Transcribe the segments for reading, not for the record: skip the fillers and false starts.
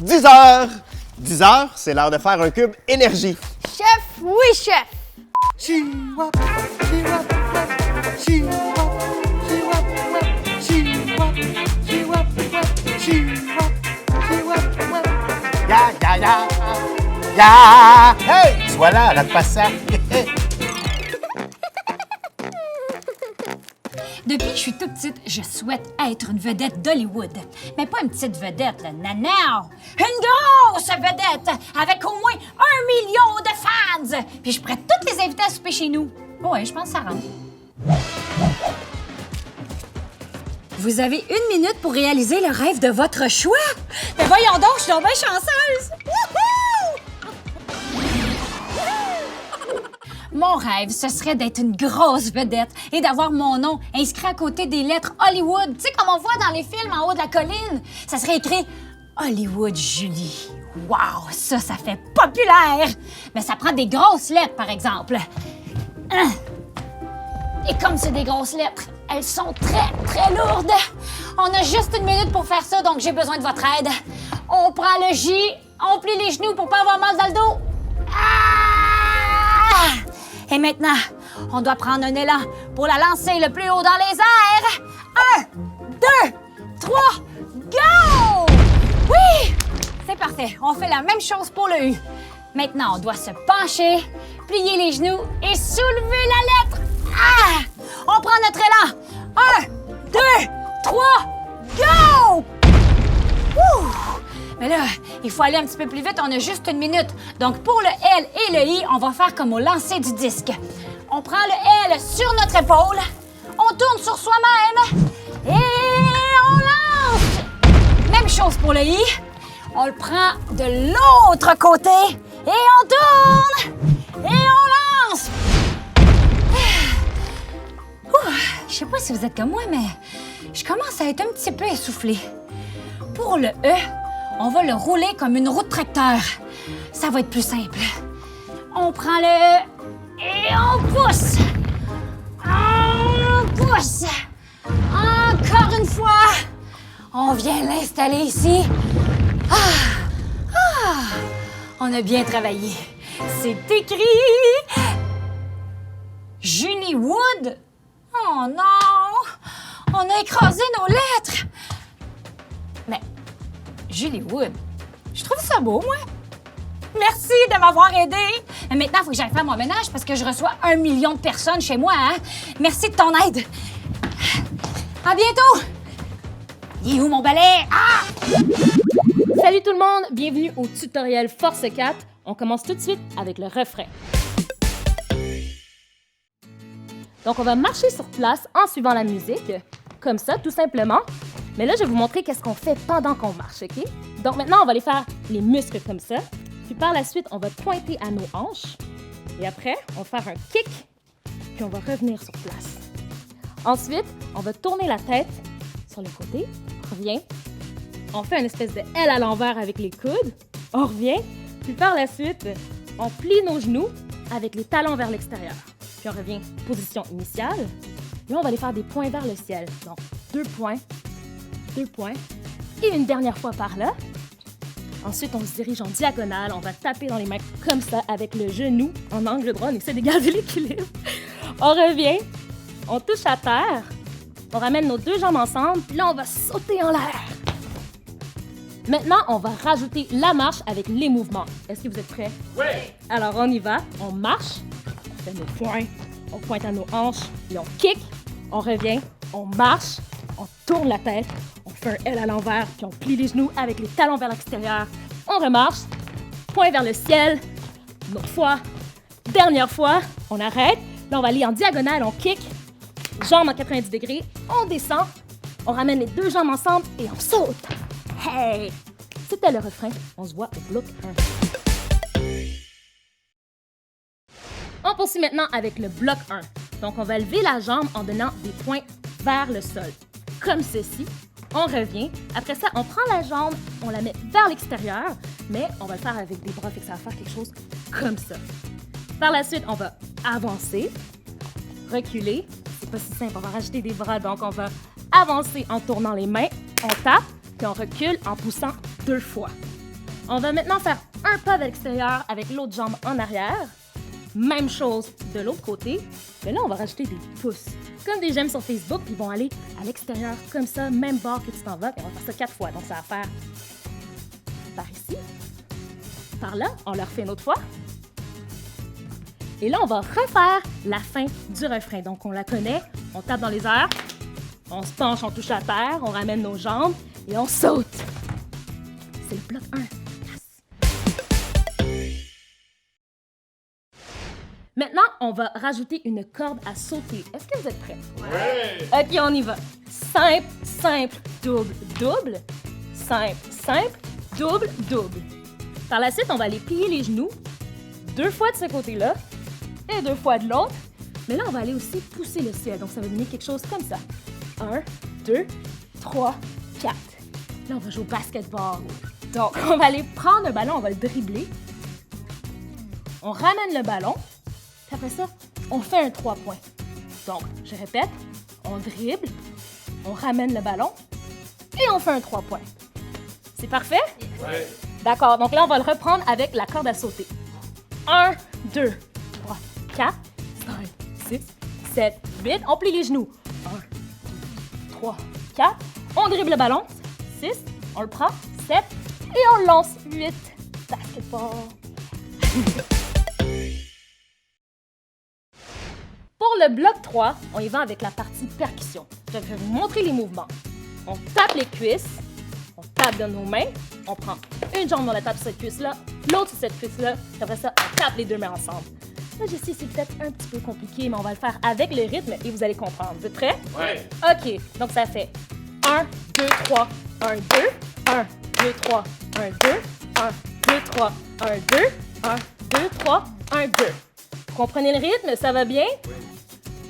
10 heures! 10 heures, c'est l'heure de faire un cube énergie. Chef, oui, chef! Chiwap, chiwap, chiwap, chiwap, chiwap, chiwap, chiwap, chiwap. Ya! Hey! Sois là, la passant. Depuis que je suis toute petite, je souhaite être une vedette d'Hollywood. Mais pas une petite vedette, là. Non! Une grosse vedette avec au moins 1 million de fans! Puis je pourrais toutes les inviter à souper chez nous. Ouais, je pense que ça rentre. Vous avez 1 minute pour réaliser le rêve de votre choix. Mais voyons donc, je suis donc bien chanceuse! Wouhou! Mon rêve, ce serait d'être une grosse vedette et d'avoir mon nom inscrit à côté des lettres Hollywood. Tu sais, comme on voit dans les films en haut de la colline. Ça serait écrit Hollywood Julie. Wow, ça fait populaire! Mais ça prend des grosses lettres, par exemple. Et comme c'est des grosses lettres, elles sont très, très lourdes. On a juste 1 minute pour faire ça, donc j'ai besoin de votre aide. On prend le J, on plie les genoux pour pas avoir mal dans le dos. Et maintenant, on doit prendre un élan pour la lancer le plus haut dans les airs. 1, 2, 3, go! Oui! C'est parfait. On fait la même chose pour le U. Maintenant, on doit se pencher, plier les genoux et soulever la lettre. On prend notre élan. 1, 2, 3, go! Ouh! Mais là, il faut aller un petit peu plus vite, on a juste 1 minute. Donc, pour le L et le I, on va faire comme au lancer du disque. On prend le L sur notre épaule, on tourne sur soi-même et on lance! Même chose pour le I. On le prend de l'autre côté et on tourne et on lance! Je sais pas si vous êtes comme moi, mais je commence à être un petit peu essoufflée. Pour le E, on va le rouler comme une roue de tracteur. Ça va être plus simple. On prend le E et on pousse. On pousse. Encore une fois. On vient l'installer ici. On a bien travaillé. C'est écrit Julie Wood. Oh non! On a écrasé nos lettres! Mais, Julie Wood, je trouve ça beau, moi. Merci de m'avoir aidé. Mais maintenant, il faut que j'aille faire mon ménage parce que je reçois 1 million de personnes chez moi, hein? Merci de ton aide. À bientôt! Il est où mon balai? Salut tout le monde! Bienvenue au tutoriel Force 4. On commence tout de suite avec le refrain. Donc, on va marcher sur place en suivant la musique, comme ça, tout simplement. Mais là, je vais vous montrer qu'est-ce qu'on fait pendant qu'on marche, OK? Donc, maintenant, on va aller faire les muscles comme ça. Puis par la suite, on va pointer à nos hanches. Et après, on va faire un kick, puis on va revenir sur place. Ensuite, on va tourner la tête sur le côté. On revient. On fait une espèce de L à l'envers avec les coudes. On revient. Puis par la suite, on plie nos genoux avec les talons vers l'extérieur. Puis on revient position initiale. Là, on va aller faire des points vers le ciel. Donc, 2 points, 2 points. Et une dernière fois par là. Ensuite, on se dirige en diagonale. On va taper dans les mains comme ça avec le genou en angle droit. On essaie de garder l'équilibre. On revient. On touche à terre. On ramène nos 2 jambes ensemble. Puis là, on va sauter en l'air. Maintenant, on va rajouter la marche avec les mouvements. Est-ce que vous êtes prêts? Oui! Alors, on y va. On marche. On fait nos points. On pointe à nos hanches. Puis on kick. On revient. On marche. On tourne la tête. On fait un L à l'envers. Puis on plie les genoux avec les talons vers l'extérieur. On remarche. Point vers le ciel. Une autre fois. Dernière fois. On arrête. Là, on va aller en diagonale. On kick. Jambes en 90 degrés. On descend. On ramène les 2 jambes ensemble et on saute. Hey! C'était le refrain. On se voit au bloc 1. On poursuit maintenant avec le bloc 1. Donc, on va lever la jambe en donnant des points vers le sol. Comme ceci. On revient. Après ça, on prend la jambe, on la met vers l'extérieur, mais on va le faire avec des bras, fait que ça va faire quelque chose comme ça. Par la suite, on va avancer, reculer. C'est pas si simple, on va rajouter des bras, donc on va avancer en tournant les mains, on tape, puis on recule en poussant 2 fois. On va maintenant faire un pas vers l'extérieur avec l'autre jambe en arrière. Même chose de l'autre côté. Mais là, on va rajouter des pouces. Comme des j'aime sur Facebook, puis ils vont aller à l'extérieur comme ça, même bord que tu t'en vas. Et on va faire ça 4 fois. Donc, ça va faire par ici, par là. On le refait une autre fois. Et là, on va refaire la fin du refrain. Donc, on la connaît. On tape dans les airs. On se penche, on touche à terre. On ramène nos jambes et on saute. C'est le bloc 1. Maintenant, on va rajouter une corde à sauter. Est-ce que vous êtes prêts? Oui! OK, on y va. Simple, simple, double, double. Simple, simple, double, double. Par la suite, on va aller plier les genoux 2 fois de ce côté-là et 2 fois de l'autre. Mais là, on va aller aussi pousser le ciel. Donc, ça va donner quelque chose comme ça. 1, 2, 3, 4. Là, on va jouer au basketball. Donc, on va aller prendre le ballon, on va le dribbler. On ramène le ballon. Après ça, on fait un 3 points. Donc, je répète, on dribble, on ramène le ballon et on fait un 3 points. C'est parfait? Oui. D'accord, donc là, on va le reprendre avec la corde à sauter. 1, 2, 3, 4, 5, 6, 7, 8. On plie les genoux. 1, 2, 3, 4. On dribble le ballon. 6, on le prend. 7 et on le lance. 8. Basketball. Pour le bloc 3, on y va avec la partie percussion. Je vais vous montrer les mouvements. On tape les cuisses, on tape dans nos mains, on prend une jambe, on la tape sur cette cuisse-là, l'autre sur cette cuisse-là, après ça, on tape les 2 mains ensemble. Là, je sais, c'est peut-être un petit peu compliqué, mais on va le faire avec le rythme et vous allez comprendre. Vous êtes prêts? Oui! OK, donc ça fait 1, 2, 3, 1, 2, 1, 2, 3, 1, 2, 1, 2, 3, 1, 2, 1, 2, 3, 1, 2. Vous comprenez le rythme? Ça va bien? Oui.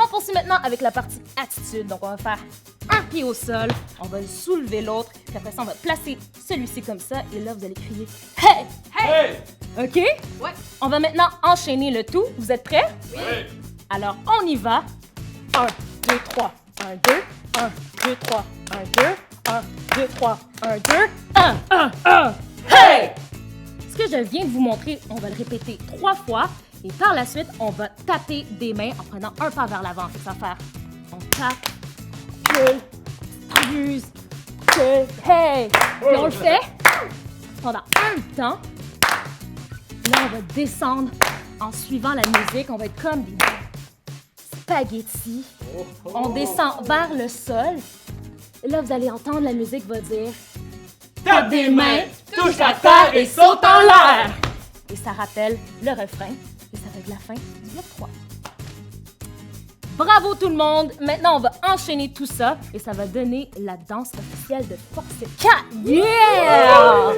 On poursuit maintenant avec la partie attitude. Donc, on va faire un pied au sol, on va soulever l'autre, puis après ça, on va placer celui-ci comme ça, et là, vous allez crier « Hey! Hey! » OK? Ouais. On va maintenant enchaîner le tout. Vous êtes prêts? Oui. Alors, on y va. 1, 2, 3, 1, 2, 1, 2, 3, 1, 2, 1, 2, 3, 1, 2, 1, 1, 1, hey! Ce que je viens de vous montrer, on va le répéter 3 fois. Et par la suite, on va taper des mains en prenant un pas vers l'avant. Ça va faire, on tape, gueule, abuse, gueule, hey! Puis on le fait pendant un temps. Là, on va descendre en suivant la musique. On va être comme des spaghettis. On descend vers le sol. Et là, vous allez entendre la musique va dire tape des mains, touche la terre et saute en l'air. Et ça rappelle le refrain. Et ça va être la fin du bloc 3. Bravo tout le monde! Maintenant, on va enchaîner tout ça et ça va donner la danse officielle de Force 4. Yeah!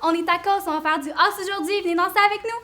On est à cause, on va faire du house aujourd'hui, venez danser avec nous!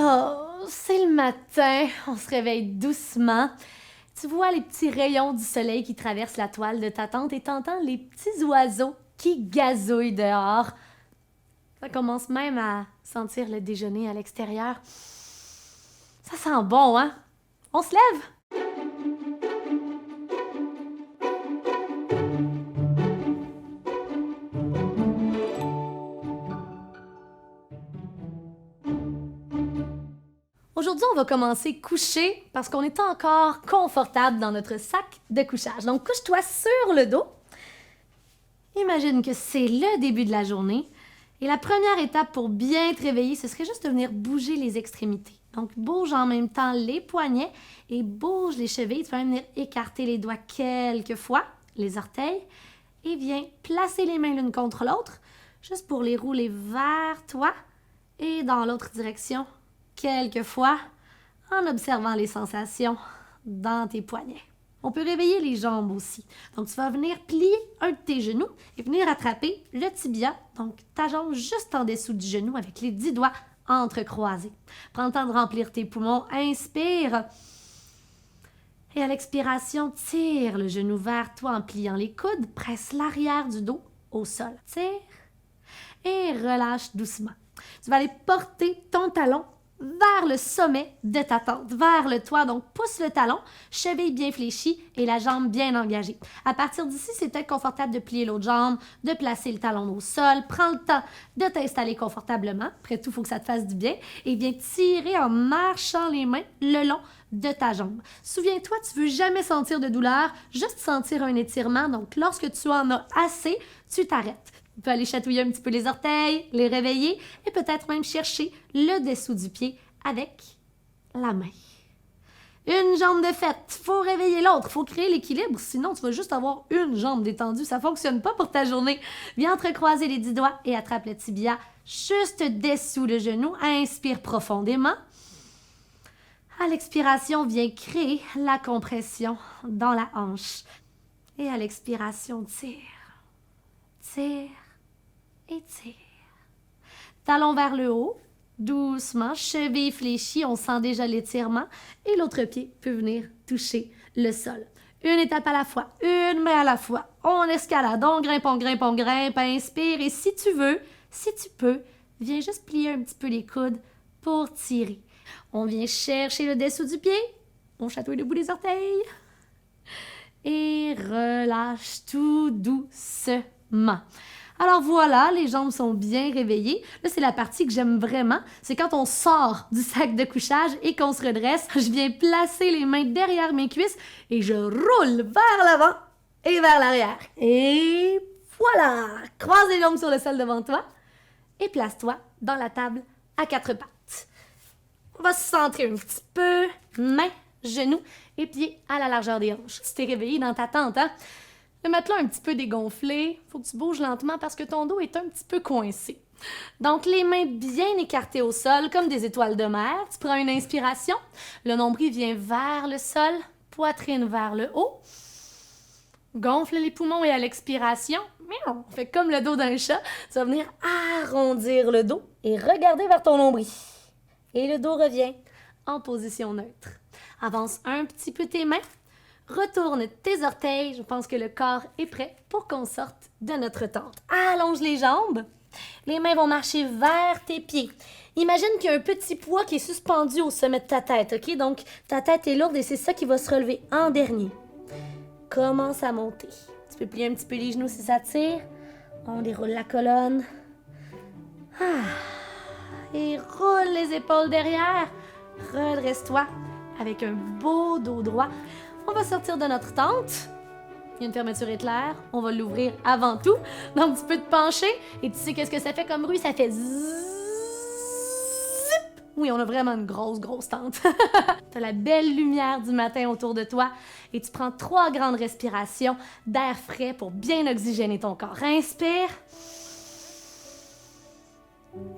Oh, c'est le matin, on se réveille doucement. Tu vois les petits rayons du soleil qui traversent la toile de ta tente et t'entends les petits oiseaux qui gazouillent dehors. Ça commence même à sentir le déjeuner à l'extérieur. Ça sent bon, hein? On se lève? Aujourd'hui, on va commencer coucher parce qu'on est encore confortable dans notre sac de couchage. Donc, couche-toi sur le dos. Imagine que c'est le début de la journée. Et la première étape pour bien te réveiller, ce serait juste de venir bouger les extrémités. Donc, bouge en même temps les poignets et bouge les chevilles. Tu vas même venir écarter les doigts quelques fois, les orteils. Et viens placer les mains l'une contre l'autre, juste pour les rouler vers toi et dans l'autre direction. Quelques fois, en observant les sensations dans tes poignets. On peut réveiller les jambes aussi. Donc, tu vas venir plier un de tes genoux et venir attraper le tibia, donc ta jambe juste en dessous du genou avec les 10 doigts entrecroisés. Prends le temps de remplir tes poumons. Inspire. Et à l'expiration, tire le genou vers toi en pliant les coudes. Presse l'arrière du dos au sol. Tire et relâche doucement. Tu vas aller porter ton talon vers le sommet de ta tente, vers le toit. Donc, pousse le talon, cheville bien fléchie et la jambe bien engagée. À partir d'ici, c'est peut-être confortable de plier l'autre jambe, de placer le talon au sol. Prends le temps de t'installer confortablement. Après tout, il faut que ça te fasse du bien. Et viens tirer en marchant les mains le long de ta jambe. Souviens-toi, tu ne veux jamais sentir de douleur, juste sentir un étirement. Donc, lorsque tu en as assez, tu t'arrêtes. Tu peux aller chatouiller un petit peu les orteils, les réveiller et peut-être même chercher le dessous du pied avec la main. Une jambe de fête, faut réveiller l'autre, faut créer l'équilibre, sinon tu vas juste avoir une jambe détendue, ça fonctionne pas pour ta journée. Viens entrecroiser les 10 doigts et attrape le tibia juste dessous le genou. Inspire profondément. À l'expiration, viens créer la compression dans la hanche. Et à l'expiration, tire, tire et tire. Talon vers le haut, doucement, cheville fléchie, on sent déjà l'étirement et l'autre pied peut venir toucher le sol. Une étape à la fois, une main à la fois. On escalade, on grimpe, on grimpe, on grimpe, inspire et si tu veux, si tu peux, viens juste plier un petit peu les coudes pour tirer. On vient chercher le dessous du pied, on chatouille le bout des orteils et relâche tout doucement. Alors voilà, les jambes sont bien réveillées. Là, c'est la partie que j'aime vraiment. C'est quand on sort du sac de couchage et qu'on se redresse. Je viens placer les mains derrière mes cuisses et je roule vers l'avant et vers l'arrière. Et voilà! Croise les jambes sur le sol devant toi et place-toi dans la table à 4 pattes. On va se centrer un petit peu. Mains, genoux et pieds à la largeur des hanches. Tu t'es réveillé dans ta tente, hein? Le matelas un petit peu dégonflé, faut que tu bouges lentement parce que ton dos est un petit peu coincé. Donc, les mains bien écartées au sol, comme des étoiles de mer. Tu prends une inspiration, le nombril vient vers le sol, poitrine vers le haut. Gonfle les poumons et à l'expiration, on fait comme le dos d'un chat. Tu vas venir arrondir le dos et regarder vers ton nombril. Et le dos revient en position neutre. Avance un petit peu tes mains. Retourne tes orteils. Je pense que le corps est prêt pour qu'on sorte de notre tente. Allonge les jambes. Les mains vont marcher vers tes pieds. Imagine qu'il y a un petit poids qui est suspendu au sommet de ta tête, OK? Donc, ta tête est lourde et c'est ça qui va se relever en dernier. Commence à monter. Tu peux plier un petit peu les genoux si ça tire. On déroule la colonne. Et roule les épaules derrière. Redresse-toi avec un beau dos droit. On va sortir de notre tente. Il y a une fermeture éclair. On va l'ouvrir avant tout. Donc, tu peux te pencher. Et tu sais qu'est-ce que ça fait comme bruit? Ça fait zzzz. Oui, on a vraiment une grosse tente. T'as la belle lumière du matin autour de toi. Et tu prends 3 grandes respirations d'air frais pour bien oxygéner ton corps. Inspire.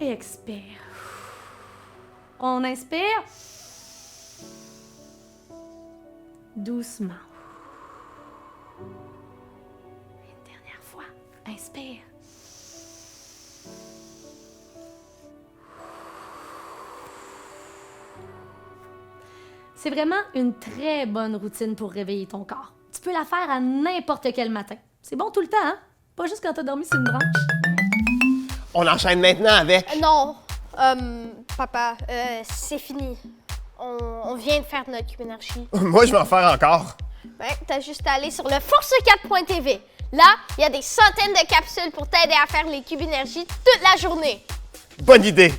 Et expire. On inspire. Doucement. Une dernière fois. Inspire. C'est vraiment une très bonne routine pour réveiller ton corps. Tu peux la faire à n'importe quel matin. C'est bon tout le temps, hein? Pas juste quand t'as dormi sur une branche. On enchaîne maintenant avec... Non, papa, c'est fini. On vient de faire notre cube énergie. Moi, je vais en faire encore. Ben, t'as juste à aller sur le force4.tv. Là, il y a des centaines de capsules pour t'aider à faire les cubes énergie toute la journée. Bonne idée.